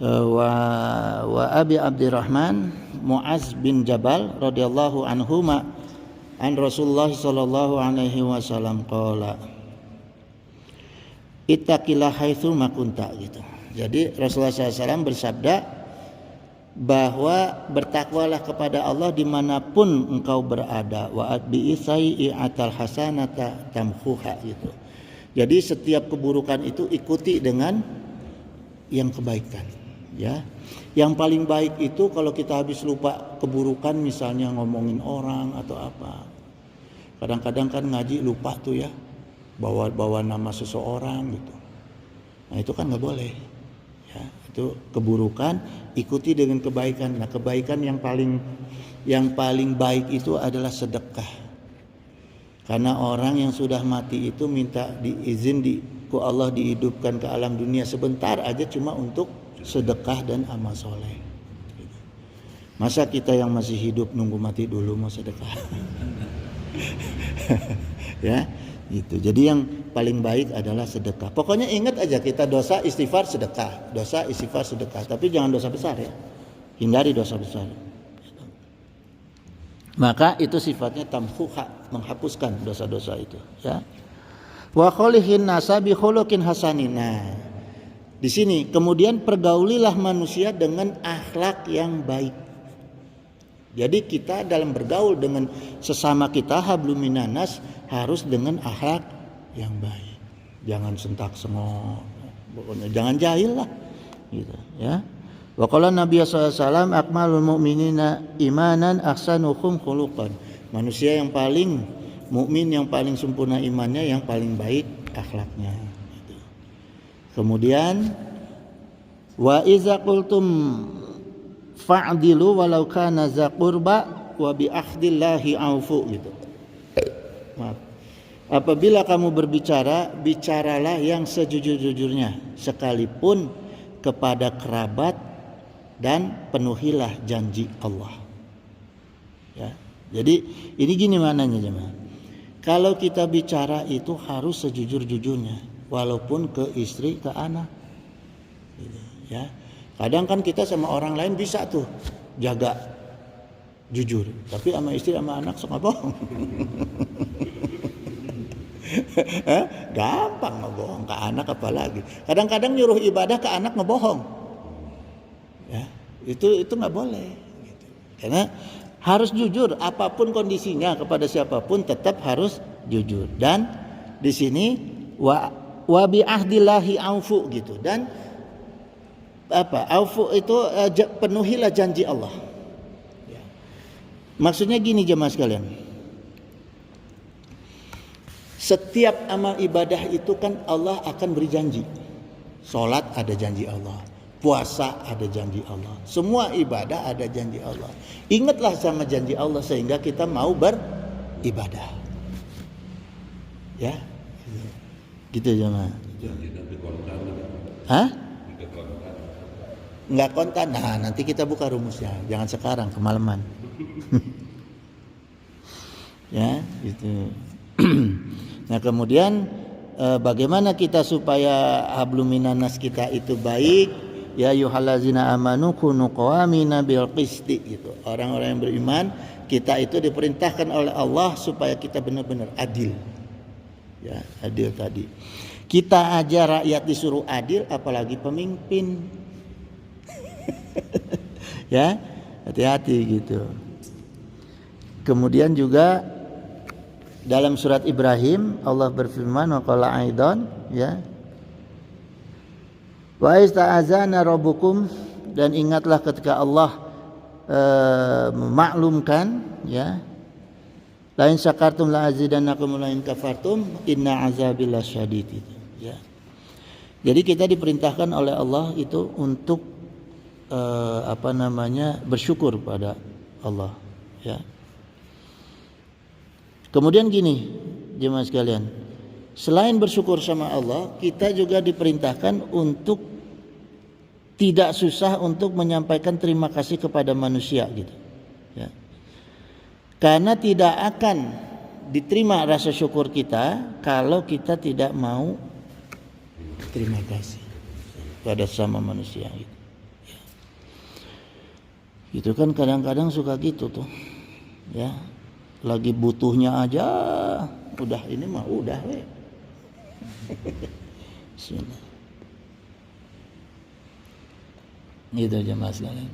wa Abi Abdurrahman Muaz bin Jabal radhiyallahu anhuma an Rasulullah sallallahu alaihi wasallam qala ittaqillah haitsu ma kunta gitu. Jadi Rasulullah SAW bersabda bahwa bertakwalah kepada Allah dimanapun engkau berada, wa atbi'i sayyi'atal hasanata tamhuha gitu. Jadi setiap keburukan itu ikuti dengan yang kebaikan ya. Yang paling baik itu kalau kita habis lupa keburukan, misalnya ngomongin orang atau apa. Kadang-kadang kan ngaji lupa tuh ya, bawa nama seseorang gitu. Nah itu kan nggak boleh ya, itu keburukan ikuti dengan kebaikan. Nah kebaikan yang paling baik itu adalah sedekah, karena orang yang sudah mati itu minta diizin ku Allah dihidupkan ke alam dunia sebentar aja cuma untuk sedekah dan amal soleh. Masa kita yang masih hidup nunggu mati dulu mau sedekah? Ya gitu. Jadi yang paling baik adalah sedekah. Pokoknya ingat aja, kita dosa istighfar sedekah, dosa istighfar sedekah, tapi jangan dosa besar ya, hindari dosa besar. Maka itu sifatnya tamhuha, menghapuskan dosa-dosa itu ya. Wa kholihin nasa bi khuluqin hasanin. Nah, di sini kemudian pergaulilah manusia dengan akhlak yang baik. Jadi kita dalam bergaul dengan sesama kita hablum minanas harus dengan akhlak yang baik. Jangan sentak sengok, pokoknya jangan jahil lah gitu ya. Wa qala Nabi sallallahu alaihi wasallam akmalul mu'minina imanan ahsanuhum khuluqan. Manusia yang paling mukmin, yang paling sempurna imannya, yang paling baik akhlaknya gitu. Kemudian wa iza qultum fa'dilu walau kana za qurba wa bi akhdillahi aufu gitu. Maaf. Apabila kamu berbicara, bicaralah yang sejujur-jujurnya sekalipun kepada kerabat, dan penuhilah janji Allah. Ya. Jadi ini gini maknanya jemaah. Kalau kita bicara itu harus sejujur-jujurnya, walaupun ke istri, ke anak. Gitu, ya. Kadang kan kita sama orang lain bisa tuh jaga jujur, tapi sama istri sama anak suka bohong. Gampang ngebohong, ke anak apalagi. Kadang-kadang nyuruh ibadah ke anak ngebohong. Ya, itu nggak boleh. Gitu. Karena harus jujur, apapun kondisinya kepada siapapun tetap harus jujur. Dan di sini wa bi ahdillahi aufu gitu. Dan aufu itu penuhilah janji Allah. Ya. Maksudnya gini jemaah sekalian. Setiap amal ibadah itu kan Allah akan beri janji. Salat ada janji Allah, puasa ada janji Allah, semua ibadah ada janji Allah. Ingatlah sama janji Allah sehingga kita mau beribadah. Ya, gitu jemaah. Hah? Nggak kontan. Nah, nanti kita buka rumusnya. Jangan sekarang, kemalaman. Ya, gitu. Nah, kemudian bagaimana kita supaya hablum minanas kita itu baik? Ya ayyuhallazina amanu kunu qawamina bil qisti gitu. Orang-orang yang beriman, kita itu diperintahkan oleh Allah supaya kita benar-benar adil. Ya, adil tadi. Kita aja rakyat disuruh adil, apalagi pemimpin. Ya, hati-hati gitu. Kemudian juga dalam surat Ibrahim Allah berfirman wa qala aidan ya wa ista'azana rabbukum, dan ingatlah ketika Allah memaklumkan ya la in syakartum la azidannakum la in kafartum inna azabi lasyadid ya. Jadi kita diperintahkan oleh Allah itu untuk bersyukur pada Allah ya. Kemudian gini jemaah sekalian, selain bersyukur sama Allah, kita juga diperintahkan untuk tidak susah untuk menyampaikan terima kasih kepada manusia gitu. Ya. Karena tidak akan diterima rasa syukur kita kalau kita tidak mau terima kasih pada sama manusia gitu. Itu kan kadang-kadang suka gitu tuh. Ya. Lagi butuhnya aja udah ini mah udah we. Gitu jemaah sekalian.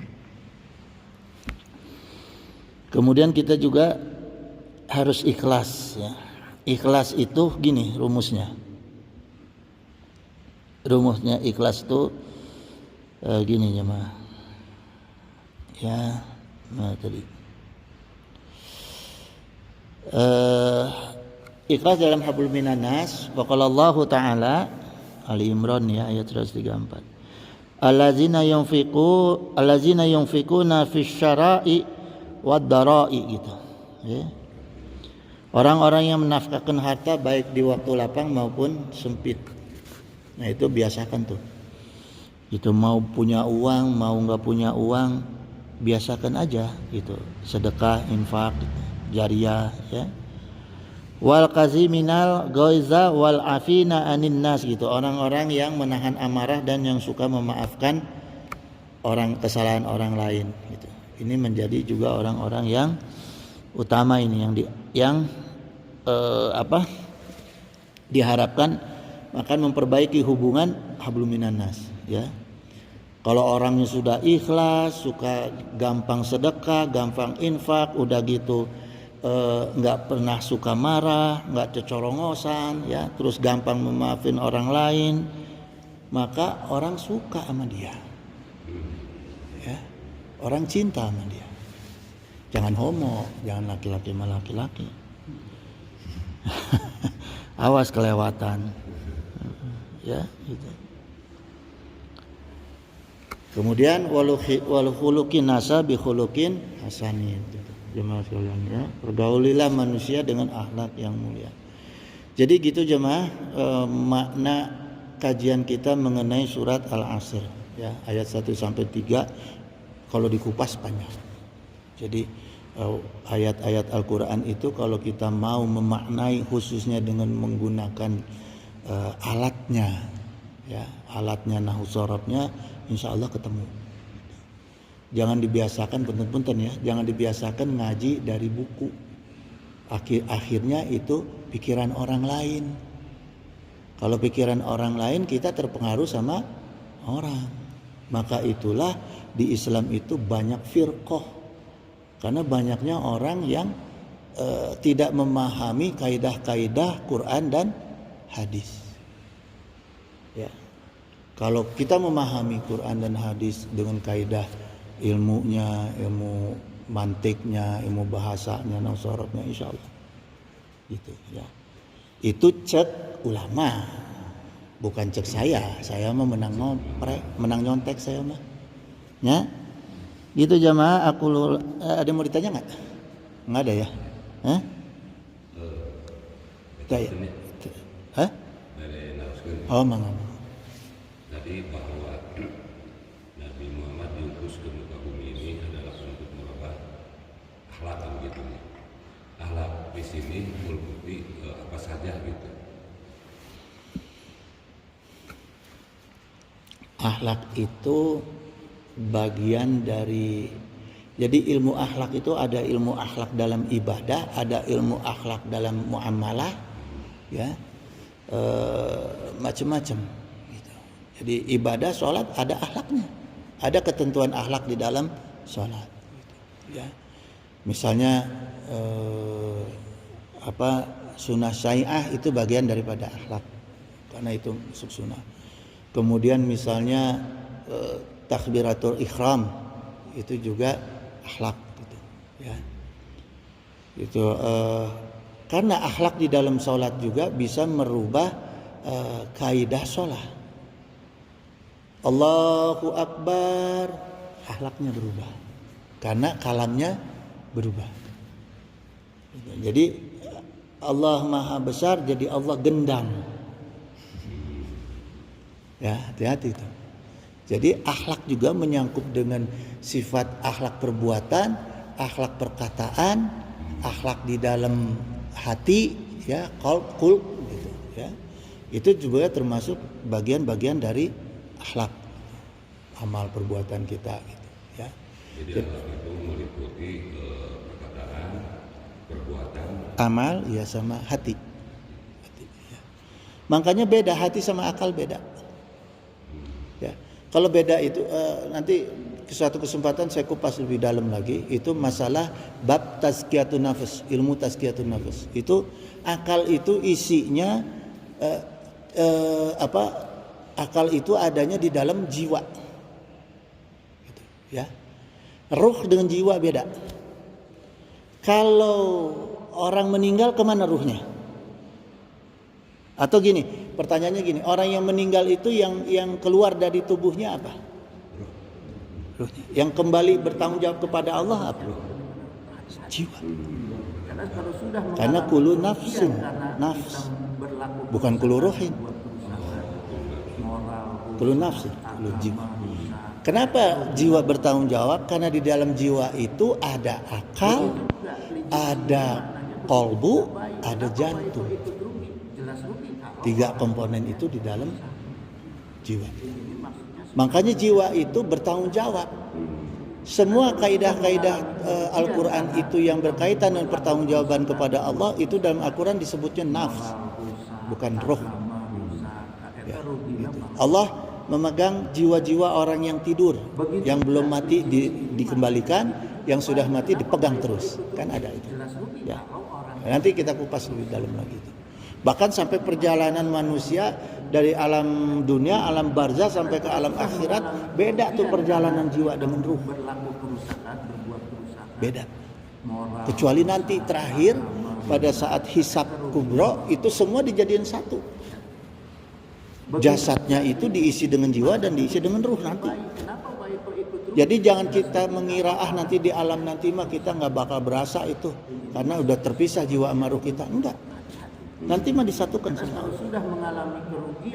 Kemudian kita juga harus ikhlas ya. Ikhlas itu gini rumusnya. Rumusnya ikhlas itu gini jemaah. Ya, nah tadi. Ikhlas dalam hablum minan nas wa qala Allah taala Ali Imran ya ayat 134. Allazina yunfiquna fis syara'i wad dara'i gitu. Ya. Orang-orang yang menafkahkan harta baik di waktu lapang maupun sempit. Nah, itu biasakan tuh. Itu mau punya uang, mau enggak punya uang, biasakan aja gitu. Sedekah, infak, jariyah ya. Wal qaziminal ghaiza wal afina anin nas gitu. Orang-orang yang menahan amarah dan yang suka memaafkan kesalahan orang lain gitu. Ini menjadi juga orang-orang yang utama ini yang diharapkan akan memperbaiki hubungan hablum minan nas ya. Kalau orangnya sudah ikhlas, suka gampang sedekah, gampang infak, udah gitu nggak pernah suka marah, nggak cecorongosan, ya, terus gampang memaafin orang lain, maka orang suka sama dia, ya, orang cinta sama dia. Jangan homo, jangan laki-laki sama laki-laki. Awas kelewatan, ya, gitu. Kemudian walau khuluqin nasa bi khuluqin hasanin. Jemaah sekalian ya, pergaulilah manusia dengan akhlak yang mulia. Jadi gitu jemaah makna kajian kita mengenai surat Al-Asr ya, ayat 1 sampai 3 kalau dikupas panjang. Jadi ayat-ayat Al-Qur'an itu kalau kita mau memaknai khususnya dengan menggunakan alatnya ya, alatnya nahwu sharafnya insyaallah ketemu. Jangan dibiasakan punten-punten ya, jangan dibiasakan ngaji dari buku. Akhirnya itu pikiran orang lain. Kalau pikiran orang lain kita terpengaruh sama orang. Maka itulah di Islam itu banyak firqah. Karena banyaknya orang yang tidak memahami kaidah-kaidah Quran dan hadis. Ya. Kalau kita memahami Quran dan hadis dengan kaidah ilmunya, ilmu mantiknya, ilmu bahasanya, nahwu insyaallah. Gitu ya. Itu cek ulama. Bukan cek saya. Saya mah menang nyontek saya mah. Ya. Gitu jamaah, ada mau ditanya enggak? Enggak ada ya? Hah? Tanya. Hah? Oh, mangga. Tadi bahwa Nabi Muhammad diutus ke muka bumi ini adalah untuk merubah akhlak gitu. Akhlak di sini meliputi apa saja gitu. Akhlak itu bagian dari, jadi ilmu akhlak itu ada ilmu akhlak dalam ibadah, ada ilmu akhlak dalam muamalah, ya, macam-macam. Gitu. Jadi ibadah sholat ada akhlaknya, ada ketentuan akhlak di dalam sholat. Gitu. Ya, misalnya sunnah syai'ah itu bagian daripada akhlak, karena itu masuk sunnah. Kemudian misalnya takbiratul ihram itu juga akhlak gitu ya. Itu karena akhlak di dalam salat juga bisa merubah kaidah salat. Allahu akbar, akhlaknya berubah karena kalamnya berubah. Jadi Allah Maha Besar jadi Allah gendang. Ya, hati-hati itu. Jadi akhlak juga menyangkut dengan sifat akhlak perbuatan, akhlak perkataan, akhlak di dalam hati, ya, qalb gitu, ya. Itu juga termasuk bagian-bagian dari akhlak, amal perbuatan kita gitu, ya. Jadi akhlak itu meliputi perkataan, perbuatan, Amal ya sama hati. Ya. Makanya beda, hati sama akal beda. Ya. Kalau beda itu nanti suatu kesempatan saya kupas lebih dalam lagi, itu masalah bab tazkiyatun nafs, ilmu tazkiyatun nafs. Itu akal itu isinya akal itu adanya di dalam jiwa. Gitu, ya. Ruh dengan jiwa beda. Kalau orang meninggal kemana ruhnya? Atau gini, pertanyaannya gini, orang yang meninggal itu yang keluar dari tubuhnya apa? Ruhnya. Yang kembali bertanggung jawab kepada Allah apa? Jiwa. Karena kulu nafsin, nafs, bukan kulu ruhin. Kulu nafsin, kulu jiwa. Kenapa jiwa bertanggung jawab? Karena di dalam jiwa itu ada akal, ada kolbu, ada jantung. 3 komponen itu di dalam jiwa. Makanya jiwa itu bertanggung jawab. Semua kaidah-kaidah Al-Quran itu yang berkaitan dengan pertanggungjawaban kepada Allah, itu dalam Al-Quran disebutnya nafs, bukan roh. Ya, gitu. Allah memegang jiwa-jiwa orang yang tidur, yang belum mati dikembalikan, yang sudah mati dipegang terus, kan ada itu. Ya. Nanti kita kupas lebih dalam lagi itu. Bahkan sampai perjalanan manusia dari alam dunia, alam barzah sampai ke alam akhirat, beda tuh perjalanan jiwa dengan ruh. Beda. Kecuali nanti terakhir pada saat hisab kubro itu semua dijadiin satu. Jasadnya itu diisi dengan jiwa dan diisi dengan ruh nanti. Jadi jangan kita mengira nanti di alam nanti mah kita nggak bakal berasa itu karena udah terpisah jiwa sama ruh kita. Enggak. Nanti mah disatukan semua.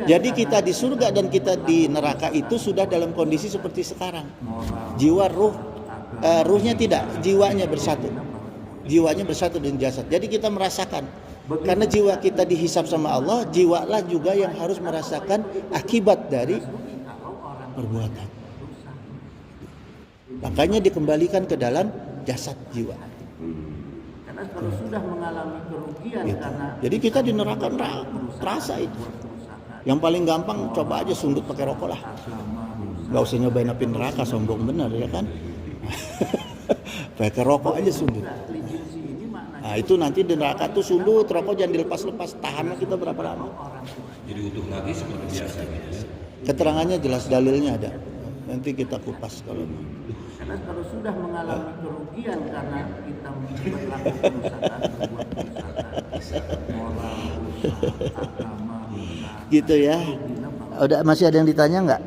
Jadi kita di surga dan kita di neraka itu sudah dalam kondisi seperti sekarang. Jiwa ruh, ruhnya tidak, jiwanya bersatu. Jiwanya bersatu dengan jasad. Jadi kita merasakan. Karena jiwa kita dihisab sama Allah, jiwalah juga yang harus merasakan akibat dari perbuatan. Makanya dikembalikan ke dalam jasad jiwa. Karena kalau sudah mengalami kerugian Gitu. karena Jadi kita di neraka terasa itu. Yang paling gampang coba aja sundut pakai rokok lah. Gak usah nyobain api neraka, sombong bener ya kan. Pakai rokok aja sundut. Nah itu nanti di neraka tuh sundut, rokok jangan dilepas-lepas, tahan kita berapa lama. jadi utuh lagi seperti biasa gitu ya. Keterangannya jelas, dalilnya ada. Nanti kita kupas kalau mau. Karena kalau sudah mengalami kerugian karena kita berlaku kerusakan, berbuat kerusakan, moral rusak, agama rusak. Gitu ya. Udah masih ada yang ditanya nggak?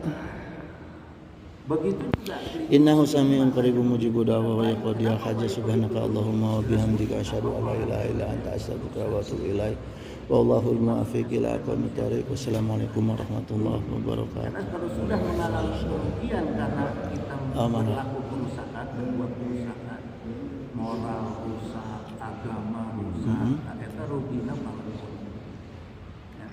Begitu juga Innahu sami'un qaribun mujibud da'wa wa yaqdiyal haja subhanaka Allahumma wa bihamdika asyhadu an la ilaha illa anta astaghfiruka wa atubu ilaik. Wallahul muwaffiq ila aqwamit thoriq. Wassalamualaikum warahmatullahi wabarakatuh. karena kalau sudah mengalami kerugian karena kita berlaku kerusakan, berbuat kerusakan, moral rusak, agama rusak, eta rugina banget. Ya.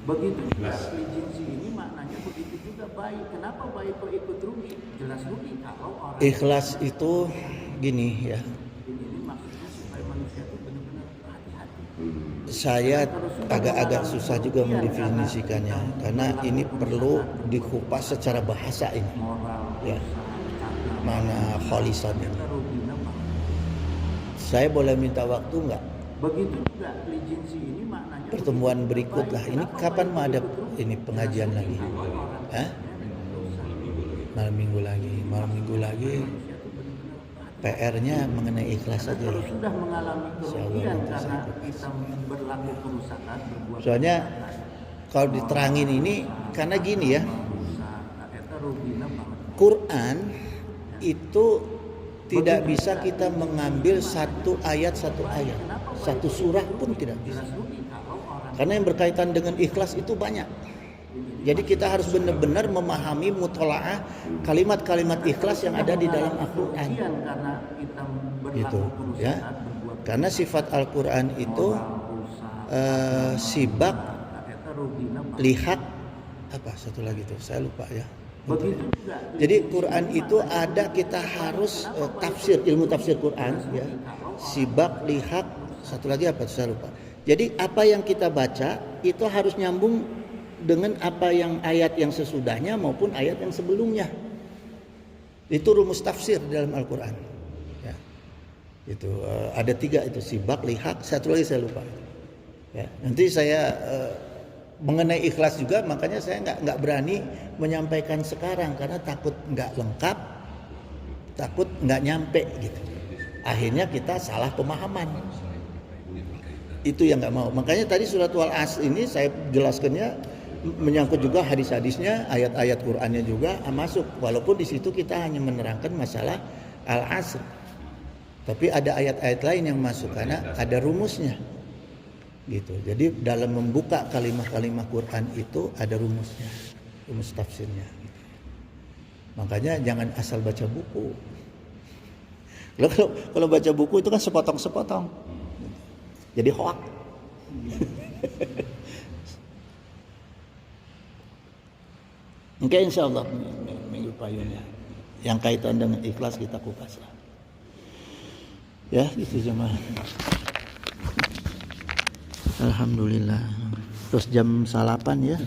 Begitu juga jinsi ini maknanya begitu juga baik. Kenapa baik kok ikut rugi? Jelas rugi kalau orang Ikhlas itu gini ya. ini maksudnya supaya manusia itu benar-benar hati-hati. Saya agak-agak susah juga mendefinisikannya karena ini perlu dikupas secara bahasa ini. Ya. Mana kholisan ini. Saya boleh minta waktu nggak? Begitu juga jinsi ini maknanya Pertemuan berikut lah. Ini kapan mau ada ini pengajian lagi? Hah? Malam minggu lagi. PR-nya mengenai ikhlas saja. kalau sudah mengalami kerugian karena kita berlaku kerusakan, berbuat Soalnya kalau diterangin ini karena gini ya, kerusakan, eta rugina banget. Quran itu tidak bisa kita mengambil satu ayat, satu surah pun tidak bisa. Karena yang berkaitan dengan ikhlas itu banyak. Jadi kita harus benar-benar memahami mutolaah kalimat-kalimat ikhlas yang ada di dalam Al-Quran. Karena kita berlaku Gitu, kerusakan, ya. berbuat Karena sifat Al-Quran itu sibak, lihat, apa satu lagi tuh saya lupa ya. Jadi Quran itu ada, kita harus tafsir, ilmu tafsir Quran ya. Sibak, lihat, satu lagi apa tuh saya lupa. Jadi apa yang kita baca itu harus nyambung dengan apa yang ayat yang sesudahnya maupun ayat yang sebelumnya. Itu rumus tafsir dalam Al-Quran. Ya. Itu ada 3 itu, sibak, lihat, satu lagi saya lupa. Ya. Nanti saya mengenai ikhlas juga, makanya saya nggak berani menyampaikan sekarang karena takut nggak lengkap, takut nggak nyampe gitu. Akhirnya kita salah pemahaman. Itu yang nggak mau. Makanya tadi surat Wal-Asr ini saya jelaskannya menyangkut juga hadis-hadisnya, ayat-ayat Qur'annya juga masuk. Walaupun di situ kita hanya menerangkan masalah Al-Asr, tapi ada ayat-ayat lain yang masuk karena ada rumusnya. Gitu. Jadi dalam membuka kalimat-kalimat Quran itu ada rumusnya, rumus tafsirnya. Gitu. Makanya jangan asal baca buku. Kalau baca buku itu kan sepotong-sepotong. Jadi hoak. Oke, insya Allah minggu payungnya yang kaitan dengan ikhlas kita kupas lah. Ya, itu jemaah. Alhamdulillah. Terus jam 8 ya.